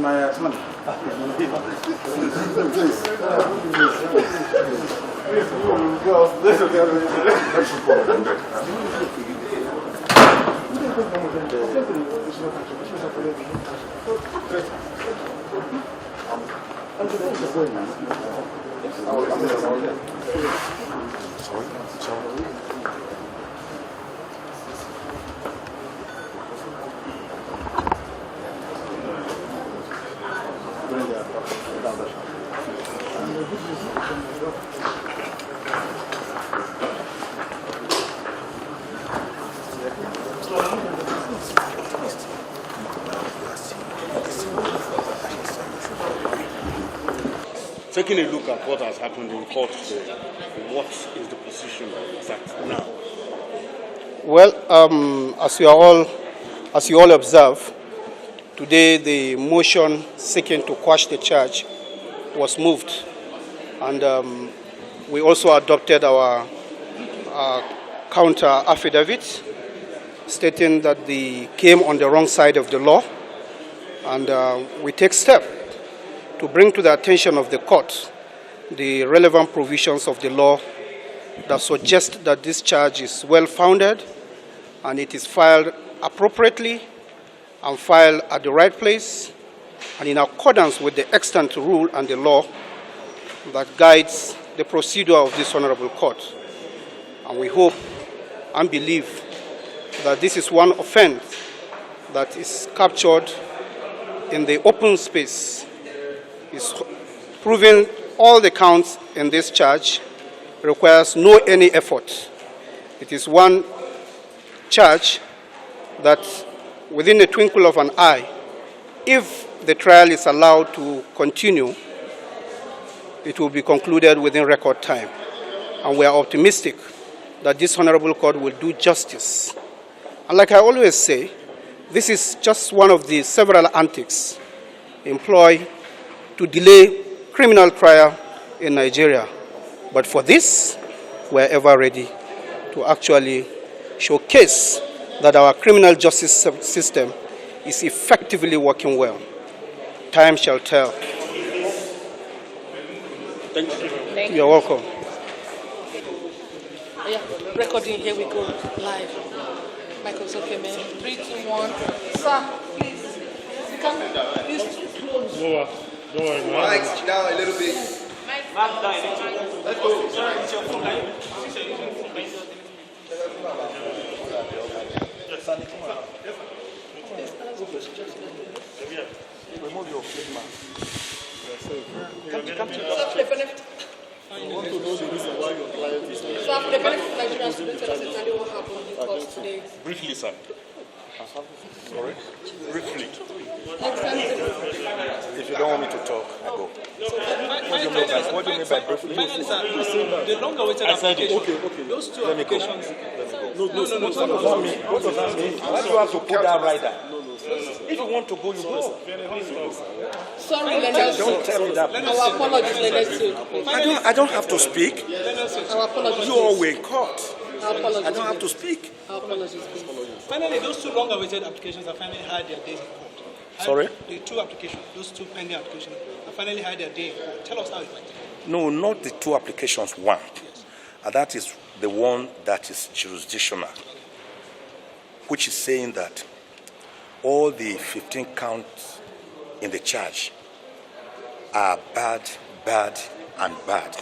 my son. Taking a look at what has happened in court today, what is the position at now? Well, as you all observe, today the motion seeking to quash the charge was moved, and we also adopted our counter affidavit stating that they came on the wrong side of the law, and we take steps to bring to the attention of the court the relevant provisions of the law that suggest that this charge is well-founded and it is filed appropriately and filed at the right place and in accordance with the extant rule and the law that guides the procedure of this honorable court. And we hope and believe that this is one offense that is captured in the open space, is proving all the counts in this charge requires no any effort. It is one charge that within the twinkle of an eye, if the trial is allowed to continue, it will be concluded within record time. And we are optimistic that this honorable court will do justice. And like I always say, this is just one of the several antics employed to delay criminal trial in Nigeria. But for this, we are ever ready to actually showcase that our criminal justice system is effectively working well. Time shall tell. Thank you. You're welcome. Yeah, recording, here we go, live. Michael's okay, man. 3, 2, 1. Sir, please. You can please. Lower. Don't worry, Mike, down a little bit. Let's go. Remove your flip mask. Come to I want to know the reason why your client is here. So for the benefit of Nigerians, students, tell us exactly what happened in court today. Briefly, sir. Sorry? Briefly. If you don't want me to talk, I go. What do you mean by briefly? Finally, sir, the long-awaited application. Okay. Those two Let me go. applications. No. What does that mean? Why do you have to put that rider? If you want to go, you go. Sorry, Leonard. Don't tell me that. Our apologies, Leonard. I don't have to speak. Our apologies. You all were in court. Our apologies. I don't have to speak. Our apologies, please. Finally, those two long-awaited applications have finally had their days in court. Sorry? The two applications, those two pending applications, have finally had their day in court. Tell us how it went. No, not the two applications. One. Yes. And that is the one that is jurisdictional, which is saying that all the 15 counts in the charge are bad, and bad.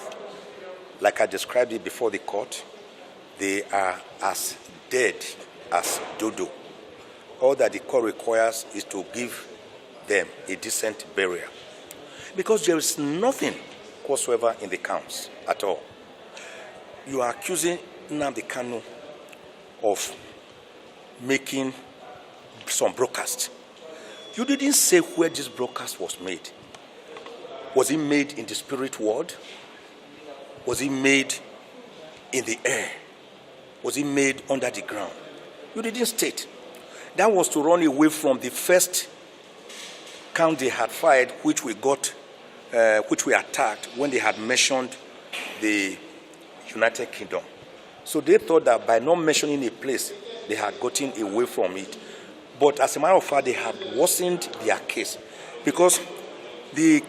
Like I described it before the court, they are as dead as dodo. All that the court requires is to give them a decent burial. Because there is nothing whatsoever in the counts at all. You are accusing Nnamdi Kanu of making some broadcast. You didn't say where this broadcast was made. Was it made in the spirit world? Was it made in the air? Was it made under the ground? You didn't state. That was to run away from the first count they had fired, which we attacked when they had mentioned the United Kingdom. So they thought that by not mentioning a place, they had gotten away from it. But as a matter of fact, they had worsened their case. Because the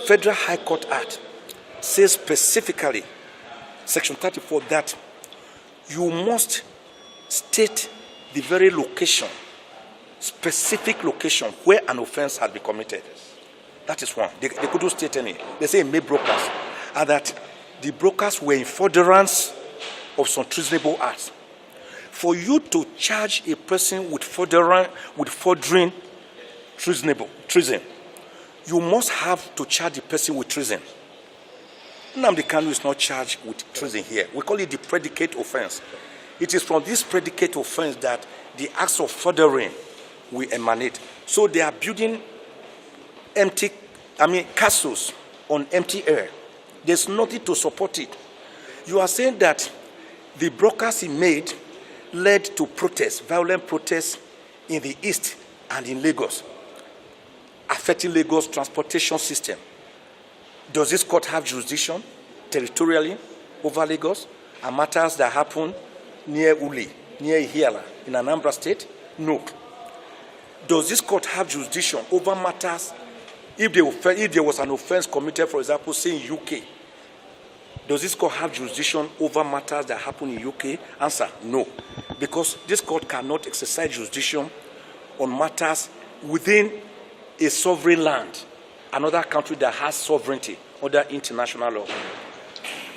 Federal High Court Act says specifically, Section 34, that you must state the very location, specific location where an offense has been committed. That is one. They couldn't state any. They say made brokers, and that the brokers were in furtherance of some treasonable acts. For you to charge a person with furthering treason, you must have to charge the person with treason. Nnamdi Kanu is not charged with treason here. We call it the predicate offense. It is from this predicate offense that the acts of furthering will emanate. So they are building castles on empty air. There's nothing to support it. You are saying that the brokers he made led to protests, violent protests in the east and in Lagos, affecting Lagos' transportation system. Does this court have jurisdiction territorially over Lagos and matters that happen near Uli, near Ihiala, in Anambra State? No. Does this court have jurisdiction over matters if there was an offense committed, for example, say in UK? Does this court have jurisdiction over matters that happen in UK? Answer, no. Because this court cannot exercise jurisdiction on matters within a sovereign land, another country that has sovereignty under international law.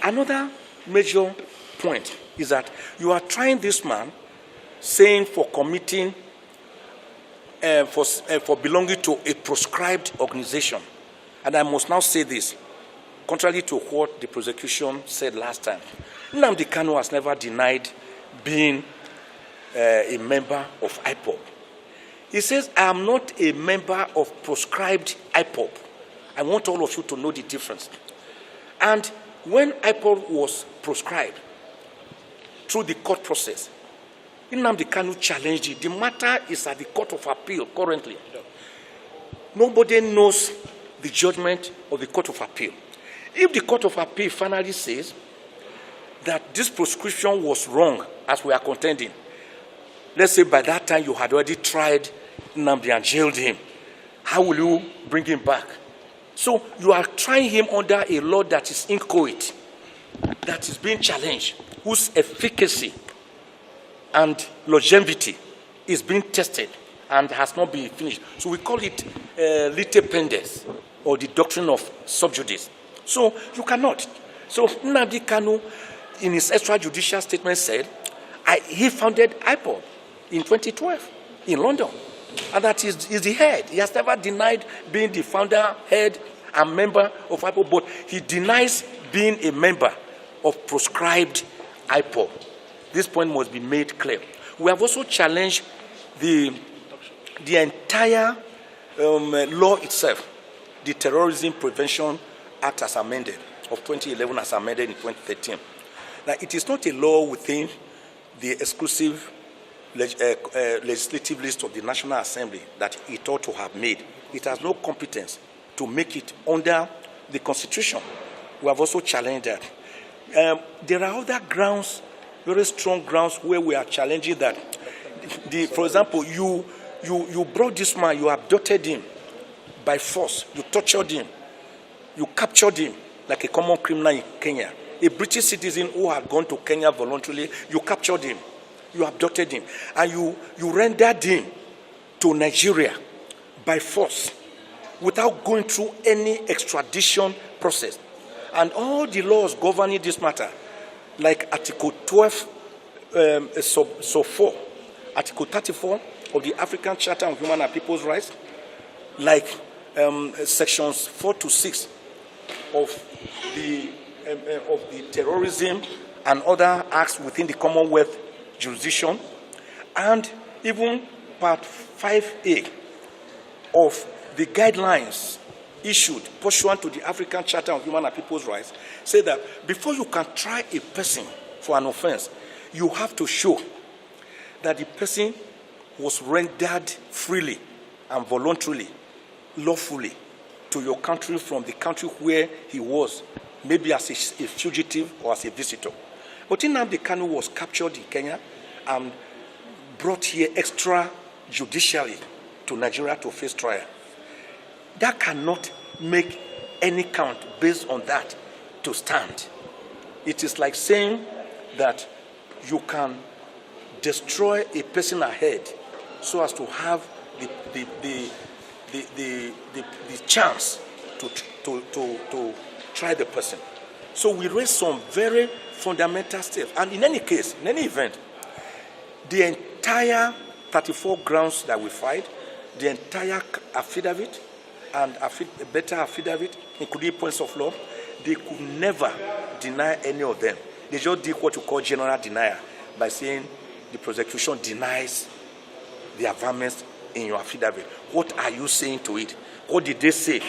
Another major point is that you are trying this man, saying for committing, for belonging to a proscribed organization. And I must now say this, contrary to what the prosecution said last time. Nnamdi Kanu has never denied being a member of IPOB. He says, I am not a member of proscribed IPOB. I want all of you to know the difference. And when IPOB was proscribed through the court process, Nnamdi Kanu challenged it. The matter is at the Court of Appeal currently. Nobody knows the judgment of the Court of Appeal. If the Court of Appeal finally says that this proscription was wrong, as we are contending, let's say by that time you had already tried Nnamdi and jailed him, how will you bring him back? So you are trying him under a law that is inchoate, that is being challenged, whose efficacy and longevity is being tested and has not been finished. So we call it lite pendes, or the doctrine of sub judice. So you cannot. So Nnamdi Kanu, in his extrajudicial statement, said he founded IPOB in 2012 in London. And that is the head. He has never denied being the founder, head, and member of IPOB, but he denies being a member of proscribed IPOB. This point must be made clear. We have also challenged the entire law itself, the Terrorism Prevention Act as amended, of 2011 as amended in 2013. Now, it is not a law within the exclusive legislative list of the National Assembly that it ought to have made. It has no competence to make it under the Constitution. We have also challenged that. There are other grounds, very strong grounds, where we are challenging that. For example, you brought this man, you abducted him by force, you tortured him, you captured him like a common criminal in Kenya. A British citizen who had gone to Kenya voluntarily, you captured him, you abducted him, and you rendered him to Nigeria by force without going through any extradition process. And all the laws governing this matter, like Article 12, sub 4, Article 34 of the African Charter on Human and People's Rights, like sections 4 to 6 of the terrorism and other acts within the Commonwealth jurisdiction, and even Part 5A of the guidelines issued pursuant to the African Charter on Human and People's Rights, say that before you can try a person for an offense, you have to show that the person was rendered freely and voluntarily, lawfully, to your country from the country where he was, maybe as a fugitive or as a visitor. But Nnamdi Kanu was captured in Kenya and brought here extrajudicially to Nigeria to face trial. that cannot make any count based on that to stand. It is like saying that you can destroy a person ahead so as to have the chance to try the person. So we raised some very fundamental steps. And in any case, in any event, the entire 34 grounds that we filed, the entire affidavit and a better affidavit, including points of law, they could never deny any of them. They just did what you call general denial by saying the prosecution denies the affirmance in your affidavit. What are you saying to it? What did they say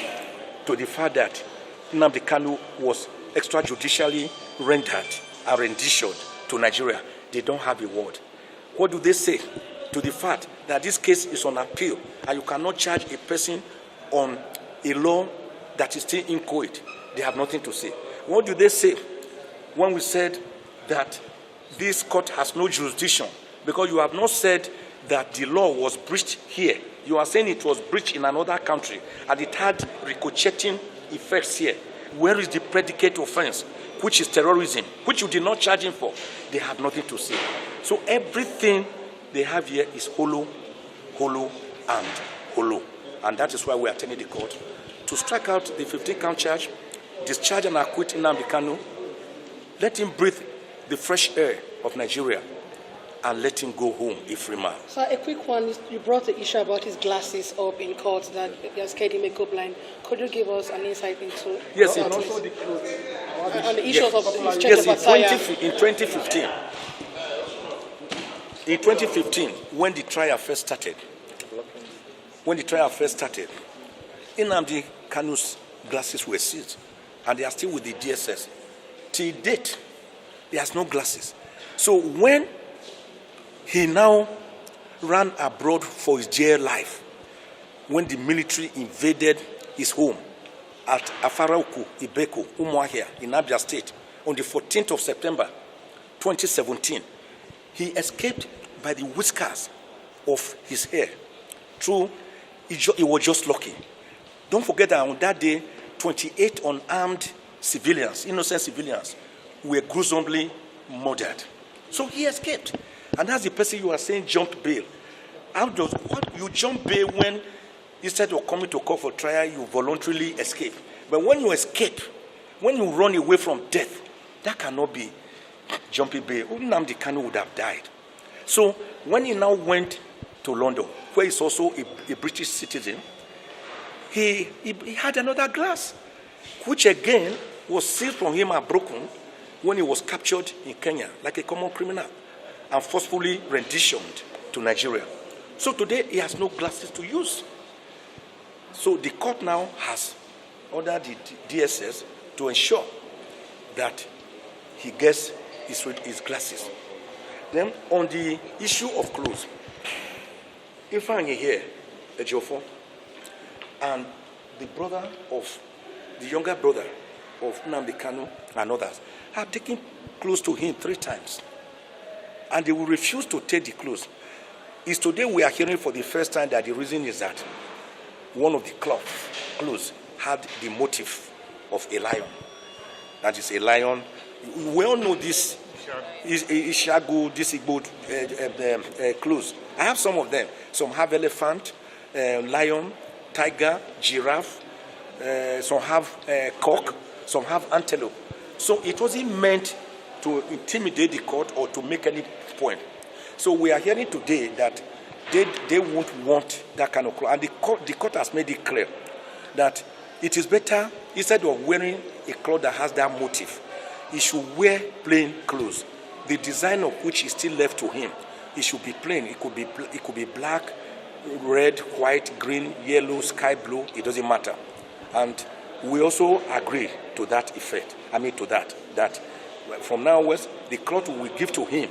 to the fact that Nnamdi Kanu was extrajudicially rendered and renditioned to Nigeria? They don't have a word. What do they say to the fact that this case is on appeal and you cannot charge a person on a law that is still inchoate? They have nothing to say. What do they say when we said that this court has no jurisdiction? Because you have not said that the law was breached here. You are saying it was breached in another country and it had ricocheting effects here. Where is the predicate offense, which is terrorism, which you did not charge him for? They have nothing to say. So everything they have here is hollow, and hollow. And that is why we are telling the court to strike out the 15-count charge, discharge and acquit Nnamdi Kanu, let him breathe the fresh air of Nigeria, and let him go home a free man. So a quick one, you brought the issue about his glasses up in court that they're scared he may go blind. Could you give us an insight into yes, and also the issues of his change yes, of attire? In 2015, when the trial first started, Nnamdi Kanu's glasses were seized, and they are still with the DSS. Till date, he has no glasses. So when he now ran abroad for his jail life, when the military invaded his home at Afaraoku, Ibeko, Umuahia, in Abia State, on the 14th of September, 2017, he escaped by the whiskers of his hair. True, he was just lucky. Don't forget that on that day, 28 unarmed civilians, innocent civilians, were gruesomely murdered. So he escaped. And that's the person you are saying jump bail. What you jump bail when instead of coming to court for trial, you voluntarily escape. But when you escape, when you run away from death, that cannot be jumping bail. Nnamdi Kanu would have died. So when he now went to London, where he's also a British citizen, he had another glass, which again was seized from him and broken when he was captured in Kenya like a common criminal and forcefully renditioned to Nigeria. So today he has no glasses to use. So the court now has ordered the DSS to ensure that he gets his glasses. Then on the issue of clothes, Ifeanyi here, Ejiofor, and the younger brother of Nnamdi Kanu and others have taken clothes to him 3 times. And they will refuse to take the clothes. It's today we are hearing for the first time that the reason is that one of the clothes had the motif of a lion. That is a lion. We all know this Ishagu, this Igbo clothes. I have some of them. Some have elephant, lion, tiger, giraffe. Some have cock. Some have antelope. So it wasn't meant to intimidate the court or to make any point. So we are hearing today that they won't want that kind of cloth. And the court has made it clear that it is better, instead of wearing a cloth that has that motif, he should wear plain clothes. The design of which is still left to him. It should be plain. It could be black, red, white, green, yellow, sky blue. It doesn't matter. And we also agree to that effect. That from now onwards, the cloth we give to him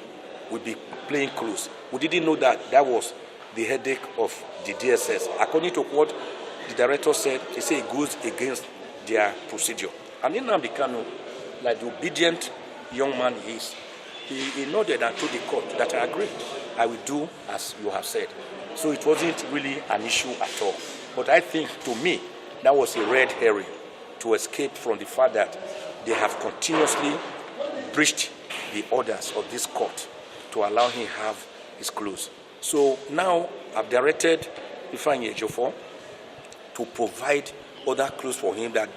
will be plain clothes. We didn't know that was the headache of the DSS. According to what the director said, he said it goes against their procedure. And Nnamdi Kanu, like the obedient young man he is, he nodded and told the court that I agree. I will do as you have said. So it wasn't really an issue at all. But I think, to me, That was a red herring to escape from the fact that they have continuously breached the orders of this court to allow him have his clothes. So now I've directed Ifeanyi Ejiofor to provide other clothes for him that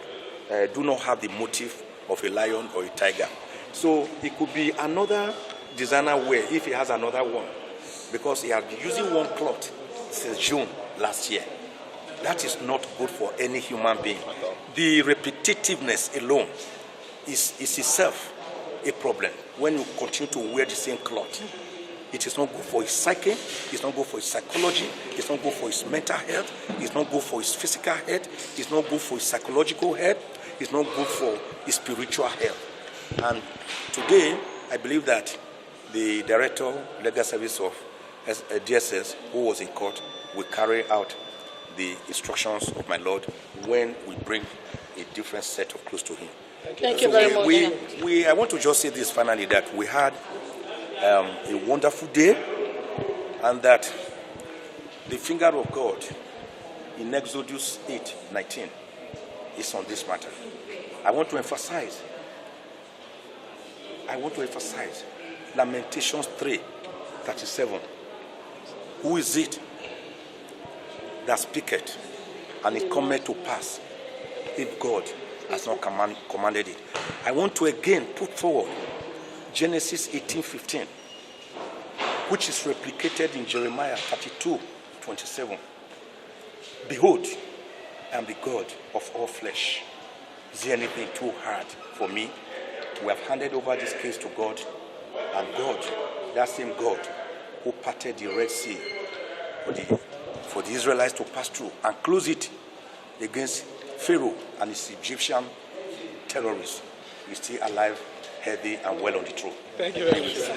do not have the motif of a lion or a tiger. So it could be another designer wear if he has another one, because he has been using one cloth since June last year. That is not good for any human being. The repetitiveness alone is itself a problem. When you continue to wear the same cloth, it is not good for his psyche, it's not good for his psychology, it's not good for his mental health, it's not good for his physical health, it's not good for his psychological health, it's not good for his spiritual health. And today, I believe that the Director, Legal Service of DSS, who was in court, will carry out the instructions of my Lord when we bring a different set of clothes to him. Thank you very much. I want to just say this finally, that we had a wonderful day, and that the finger of God in Exodus 8:19 is on this matter. I want to emphasize Lamentations 3:37. Who is it that speaketh, and it cometh to pass, if God has not commanded it? I want to again put forward Genesis 18:15, which is replicated in Jeremiah 32:27. Behold, I am the God of all flesh. Is there anything too hard for me? We have handed over this case to God, and God, that same God who parted the Red Sea for the Israelites to pass through and close it against Pharaoh and his Egyptian terrorists, is still alive, healthy, and well on the throne. Thank you very much, sir.